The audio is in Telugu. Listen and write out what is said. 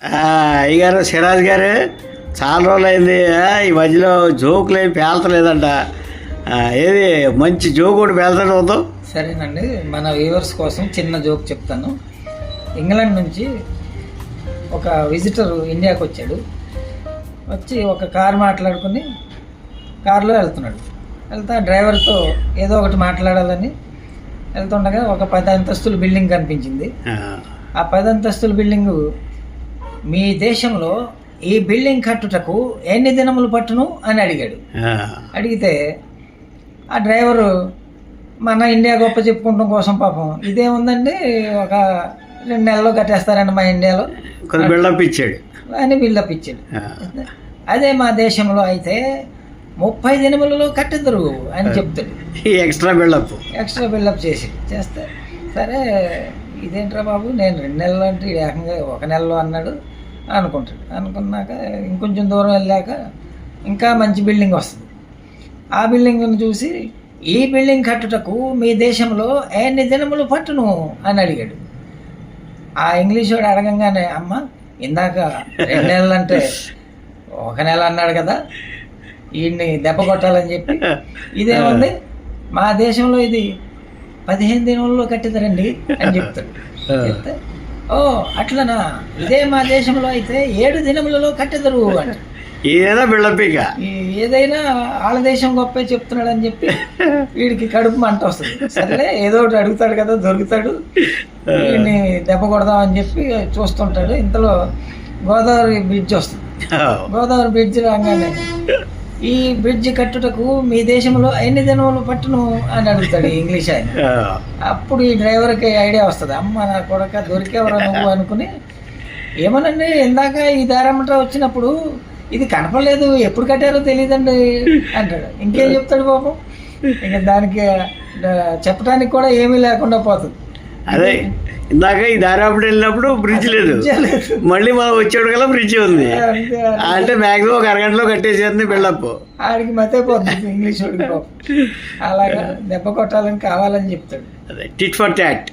అయ్యగారు సిరాజ్ గారు చాలా రోజులు అయింది. ఈ మధ్యలో జోకులు ఏమి పేల్తలేదంట. ఏది మంచి జోక్ కూడా పేల్తాడు వద్దాం. సరేనండి, మన వ్యూవర్స్ కోసం చిన్న జోక్ చెప్తాను. ఇంగ్లాండ్ నుంచి ఒక విజిటర్ ఇండియాకి వచ్చాడు. వచ్చి ఒక కార్ మాట్లాడుకుని కారులో వెళ్తున్నాడు. వెళ్తా డ్రైవర్తో ఏదో ఒకటి మాట్లాడాలని వెళ్తుండగా ఒక 10 అంతస్తుల బిల్డింగ్ కనిపించింది. ఆ 10 అంతస్తుల బిల్డింగు, మీ దేశంలో ఈ బిల్డింగ్ కట్టుటకు ఎన్ని దినములు పట్టును అని అడిగాడు. అడిగితే ఆ డ్రైవరు మన ఇండియా గొప్ప చెప్పుకోవడం కోసం పాపం ఇదేముందండి ఒక 2 నెలల్లో కట్టేస్తారండి మా ఇండియాలో బిల్డప్ ఇచ్చాడు అని బిల్డప్ ఇచ్చాడు. అదే మా దేశంలో అయితే 30 దినములలో కట్టెదరు అని చెప్తాడు. ఎక్స్ట్రా బిల్డప్ చేస్తే సరే ఇదేంట్రా బాబు, నేను 2 నెలలు అంటే ఏకంగా 1 నెలలో అన్నాడు అనుకుంటాడు. అనుకున్నాక ఇంకొంచెం దూరం వెళ్ళాక ఇంకా మంచి బిల్డింగ్ వస్తుంది. ఆ బిల్డింగ్ను చూసి ఈ బిల్డింగ్ కట్టుటకు మీ దేశంలో ఎన్ని దినములు పట్టును అని అడిగాడు. ఆ ఇంగ్లీష్ వాడు అడగంగానే, అమ్మ ఇందాక 2 నెలలు అంటే 1 నెల అన్నాడు కదా, వీడిని దెబ్బ కొట్టాలని చెప్పి ఇదేముంది మా దేశంలో ఇది 15 దినములలో కట్టిదరండి అని చెప్తాడు. చెప్తే ఓ అట్లనా, ఇదే మా దేశంలో అయితే 7 దినములలో కట్టెదరు అంట. ఏదైనా బిల్డప్, ఏదైనా వాళ్ళ దేశం గొప్ప చెప్తున్నాడు అని చెప్పి వీడికి కడుపు మంట వస్తుంది. సరే ఏదో ఒకటి అడుగుతాడు కదా, దొరుకుతాడు, వీడిని దెబ్బ కొడదామని చెప్పి చూస్తుంటాడు. ఇంతలో గోదావరి బ్రిడ్జ్ వస్తుంది. గోదావరి బ్రిడ్జ్ రాగానే ఈ బ్రిడ్జ్ కట్టుటకు మీ దేశంలో ఎన్ని దినములు పట్టును అని అడుగుతాడు ఇంగ్లీష్ ఆయన. అప్పుడు ఈ డ్రైవర్కి ఐడియా వస్తుంది, అమ్మ నా కొడక దొరికేవరా నువ్వు అనుకుని, ఏమనండి ఇందాక ఈ దారమ్మట వచ్చినప్పుడు ఇది కనపడలేదు, ఎప్పుడు కట్టారో తెలియదండి అంటాడు. ఇంకేం చెప్తాడు పాపం, ఇంకా దానికి చెప్పడానికి కూడా ఏమీ లేకుండా పోతుంది. అదే ఇందాక ఈ దారాపుడు వెళ్ళినప్పుడు బ్రిడ్జ్ లేదు, మళ్ళీ మనం వచ్చేడు కల్లా బ్రిడ్జ్ ఉంది అంటే మ్యాక్సిమం 1 అరగంటలో కట్టేసేది బిల్డప్. ఆడికి మతే పోతుంది ఇంగ్లీష్ వాడికి పాపం. అలాగా దెబ్బ కొట్టాలని కావాలని చెప్తాడు. Tit for tat.